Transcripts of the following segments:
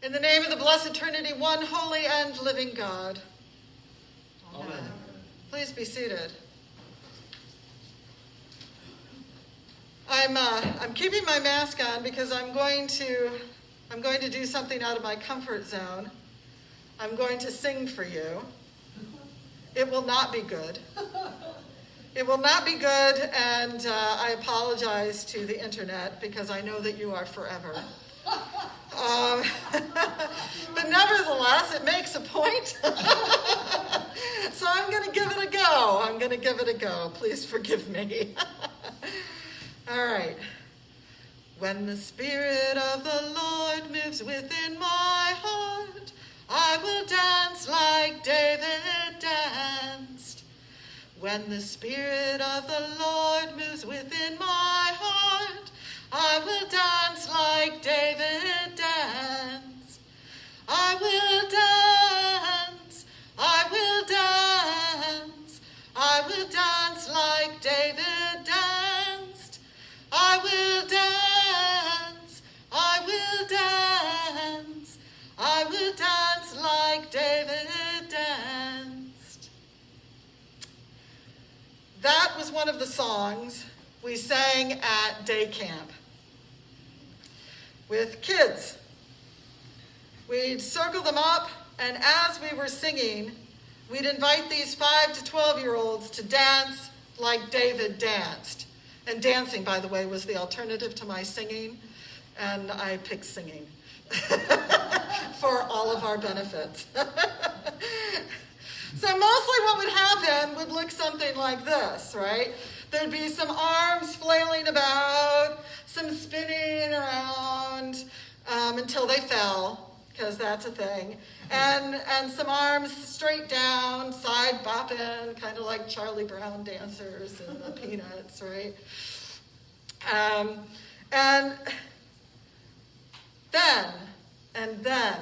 In the name of the Blessed Trinity, one holy and living God. Amen. Please be seated. I'm keeping my mask on because I'm going to do something out of my comfort zone. I'm going to sing for you. It will not be good. It will not be good, and I apologize to the internet because I know that you are forever. But nevertheless, it makes a point. So I'm going to give it a go. Please forgive me. All right. When the Spirit of the Lord moves within my heart, I will dance like David danced. When the Spirit of the Lord moves within my heart, I will dance like David danced. I will dance, I will dance, I will dance like David danced. I will dance, I will dance, I will dance like David danced. That was one of the songs we sang at day camp with kids. We'd circle them up, and as we were singing, we'd invite these 5 to 12-year-olds to dance like David danced. And dancing, by the way, was the alternative to my singing, and I picked singing for all of our benefits. So mostly what would happen would look something like this, right? There'd be some arms flailing about, some spinning around until they fell, because that's a thing, and some arms straight down, side bopping, kind of like Charlie Brown dancers in the Peanuts, right? And then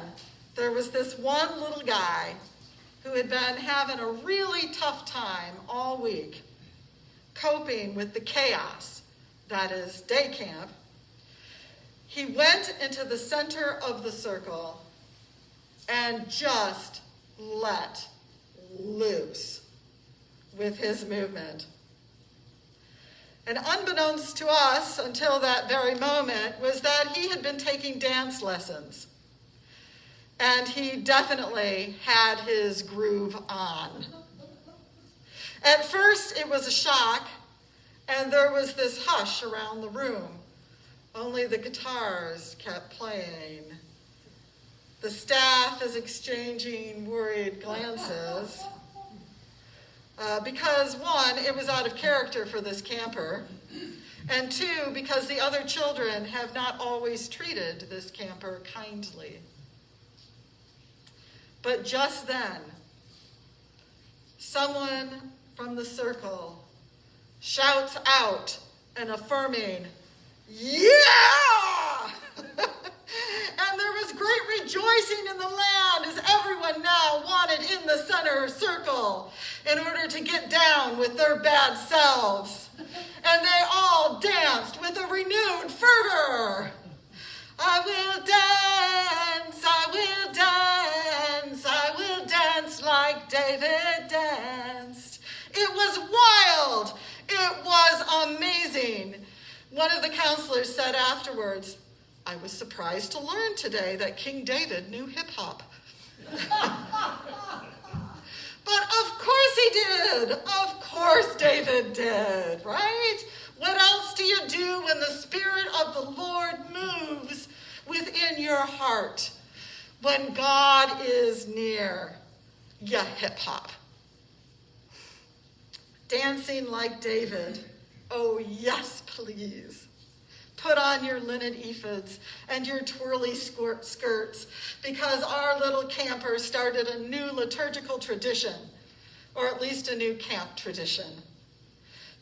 there was this one little guy who had been having a really tough time all week, coping with the chaos that is day camp. He went into the center of the circle and just let loose with his movement. And unbeknownst to us until that very moment was that he had been taking dance lessons. And he definitely had his groove on. At first it was a shock, and there was this hush around the room. Only the guitars kept playing. The staff is exchanging worried glances. Because one, it was out of character for this camper. And two, because the other children have not always treated this camper kindly. But just then, someone from the circle shouts out an affirming, "Yeah!" And there was great rejoicing in the land as everyone now wanted in the center circle in order to get down with their bad selves. And they all danced with a renewed fervor. I will dance, I will dance, I will dance like David danced. It was wild. It was amazing. One of the counselors said afterwards, "I was surprised to learn today that King David knew hip-hop." But of course he did. Of course David did, right? What else do you do when the Spirit of the Lord moves within your heart? When God is near, you hip-hop. Dancing like David. Oh, yes, please. Put on your linen ephods and your twirly skirts, because our little camper started a new liturgical tradition, or at least a new camp tradition.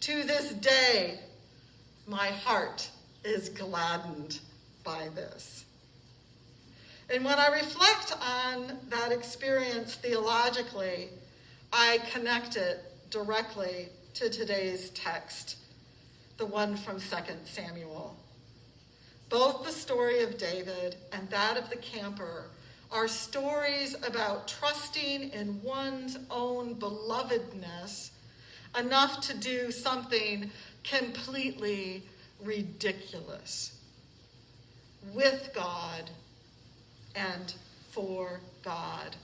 To this day, my heart is gladdened by this. And when I reflect on that experience theologically, I connect it directly to today's text, the one from 2 Samuel. Both the story of David and that of the camper are stories about trusting in one's own belovedness enough to do something completely ridiculous with God and for God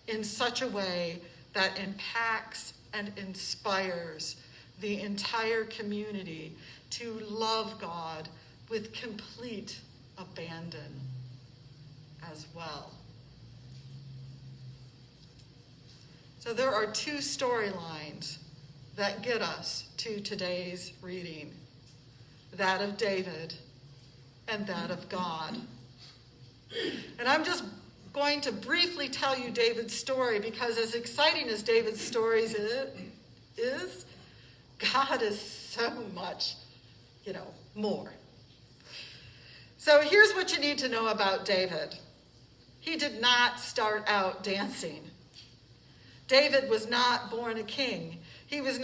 in such a way that impacts and inspires the entire community to love God with complete abandon as well. So there are two storylines that get us to today's reading, that of David and that of God. And I'm just going to briefly tell you David's story because as exciting as David's stories is, God is so much, more. So here's what you need to know about David. He did not start out dancing. David was not born a king. He was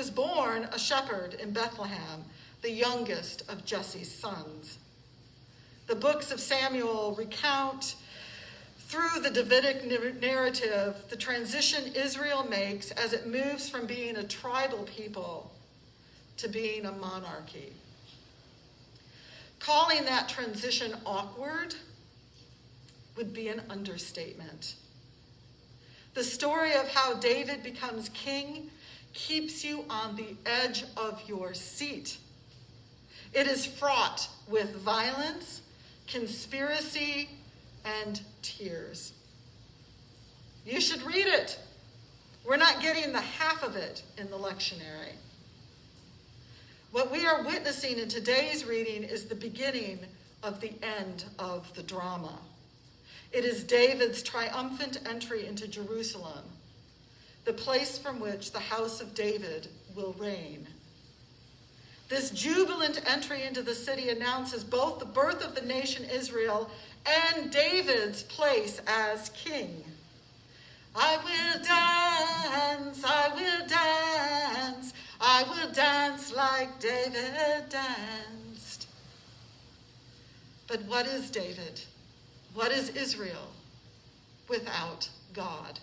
born a shepherd in Bethlehem, the youngest of Jesse's sons. The books of Samuel recount through the Davidic narrative the transition Israel makes as it moves from being a tribal people to being a monarchy. Calling that transition awkward would be an understatement. The story of how David becomes king keeps you on the edge of your seat. It is fraught with violence, conspiracy, and tears. You should read it. We're not getting the half of it in the lectionary. What we are witnessing in today's reading is the beginning of the end of the drama. It is David's triumphant entry into Jerusalem, the place from which the house of David will reign. This jubilant entry into the city announces both the birth of the nation Israel and David's place as king. I will dance, I will dance, I will dance like David danced. But what is David? What is Israel without God?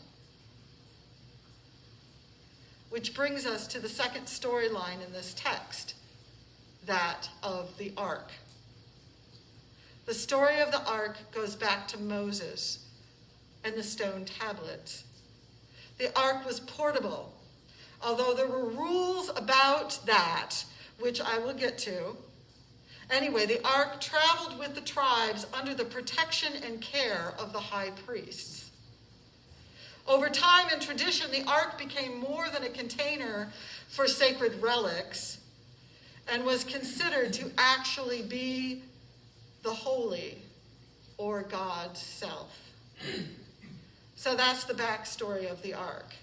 Which brings us to the second storyline in this text, that of the ark. The story of the ark goes back to Moses and the stone tablets. The ark was portable, although there were rules about that, which I will get to. Anyway, the ark traveled with the tribes under the protection and care of the high priests. Over time and tradition, the ark became more than a container for sacred relics and was considered to actually be the holy, or God's self. So that's the backstory of the ark.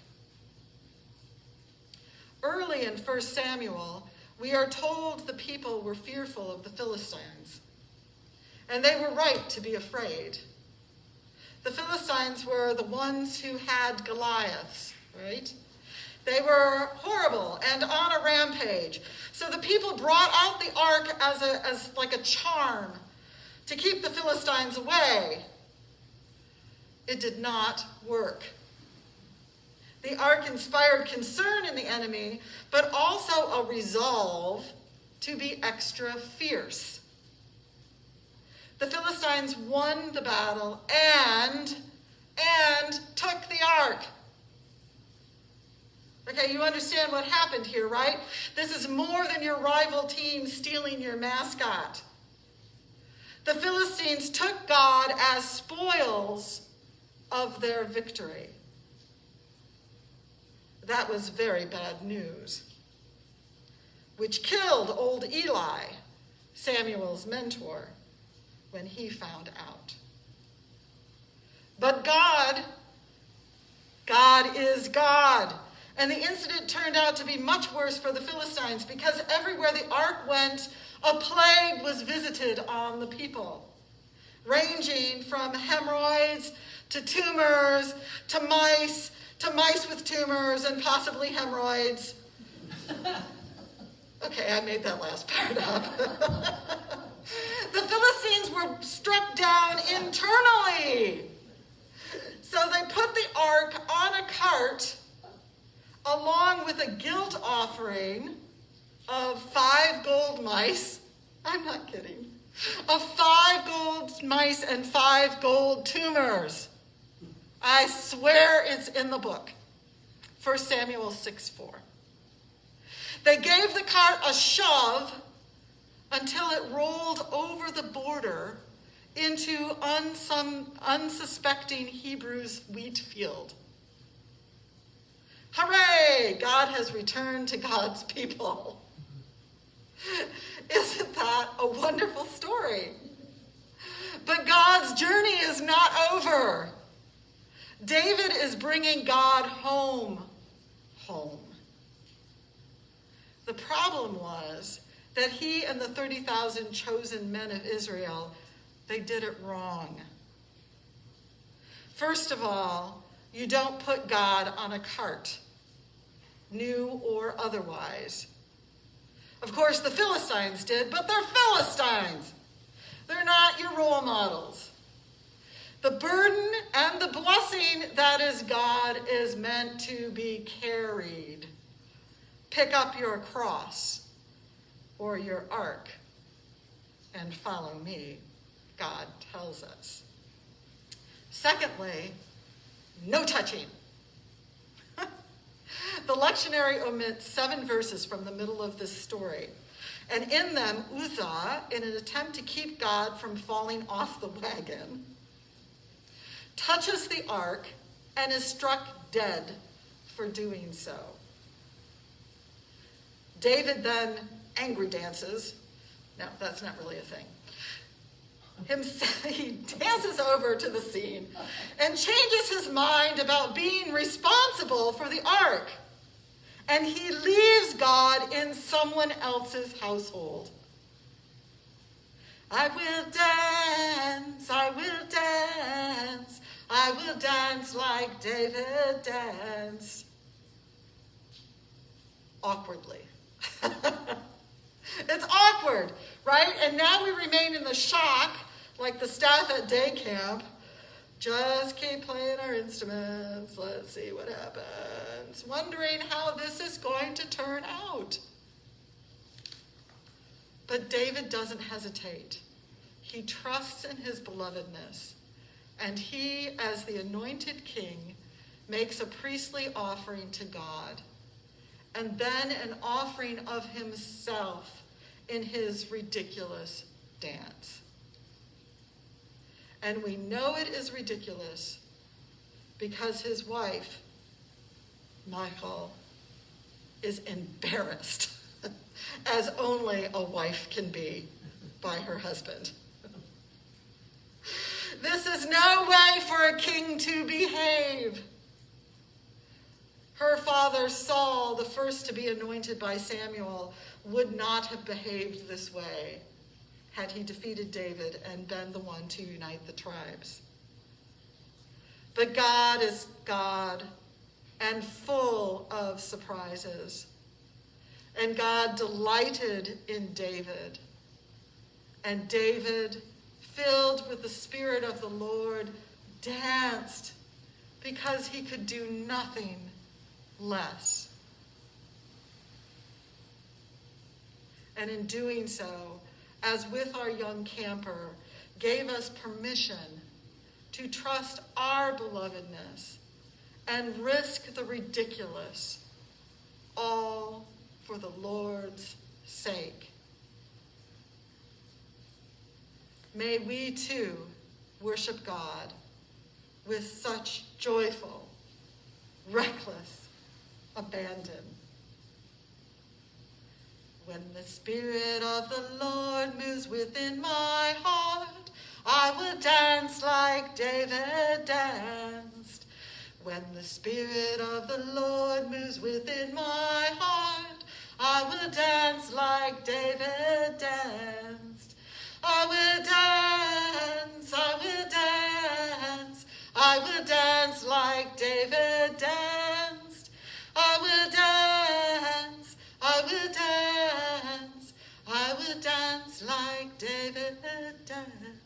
Early in 1 Samuel, we are told the people were fearful of the Philistines, and they were right to be afraid. The Philistines were the ones who had Goliaths, right? They were horrible and on a rampage. So the people brought out the ark as like a charm to keep the Philistines away. It did not work. The ark inspired concern in the enemy, but also a resolve to be extra fierce. The Philistines won the battle and took the ark. Okay, you understand what happened here, right? This is more than your rival team stealing your mascot. The Philistines took God as spoils of their victory. That was very bad news, which killed old Eli, Samuel's mentor, when he found out. But God is God. And the incident turned out to be much worse for the Philistines because everywhere the ark went, a plague was visited on the people, ranging from hemorrhoids to tumors to mice with tumors and possibly hemorrhoids. Okay, I made that last part up. The Philistines were struck down internally. So they put the ark on a cart along with a guilt offering of 5 gold mice. I'm not kidding. Of 5 gold mice and 5 gold tumors. I swear it's in the book. 1 Samuel 6:4. They gave the cart a shove until it rolled over the border into unsuspecting Hebrews' wheat field. Hooray! God has returned to God's people. Isn't that a wonderful story? But God's journey is not over. David is bringing God home. The problem was that he and the 30,000 chosen men of Israel, they did it wrong. First of all, you don't put God on a cart, new or otherwise. Of course, the Philistines did, but they're Philistines. They're not your role models. The burden and the blessing that is God is meant to be carried. Pick up your cross or your ark and follow me, God tells us. Secondly, no touching. The lectionary omits 7 verses from the middle of this story. And in them, Uzzah, in an attempt to keep God from falling off the wagon, touches the ark and is struck dead for doing so. David then angry dances. No, that's not really a thing. He dances over to the scene and changes his mind about being responsible for the ark. And he leaves God in someone else's household. I will dance, I will dance, I will dance like David danced. Awkwardly. It's awkward, right? And now we remain in the shock, like the staff at day camp. Just keep playing our instruments. Let's see what happens. Wondering how this is going to turn out. But David doesn't hesitate. He trusts in his belovedness. And he, as the anointed king, makes a priestly offering to God. And then an offering of himself in his ridiculous dance. And we know it is ridiculous because his wife, Michal, is embarrassed, as only a wife can be by her husband. This is no way for a king to behave. Her father Saul, the first to be anointed by Samuel, would not have behaved this way had he defeated David and been the one to unite the tribes. But God is God and full of surprises. And God delighted in David. And David, filled with the Spirit of the Lord, danced because he could do nothing less. And in doing so, as with our young camper, gave us permission to trust our belovedness and risk the ridiculous, all for the Lord's sake. May we too worship God with such joyful, reckless abandon. When the Spirit of the Lord moves within my heart, I will dance like David danced. When the Spirit of the Lord moves within my heart, I will dance like David danced. I will dance, I will dance, I will dance like David danced. I will dance, I will dance, I will dance dance like David danced.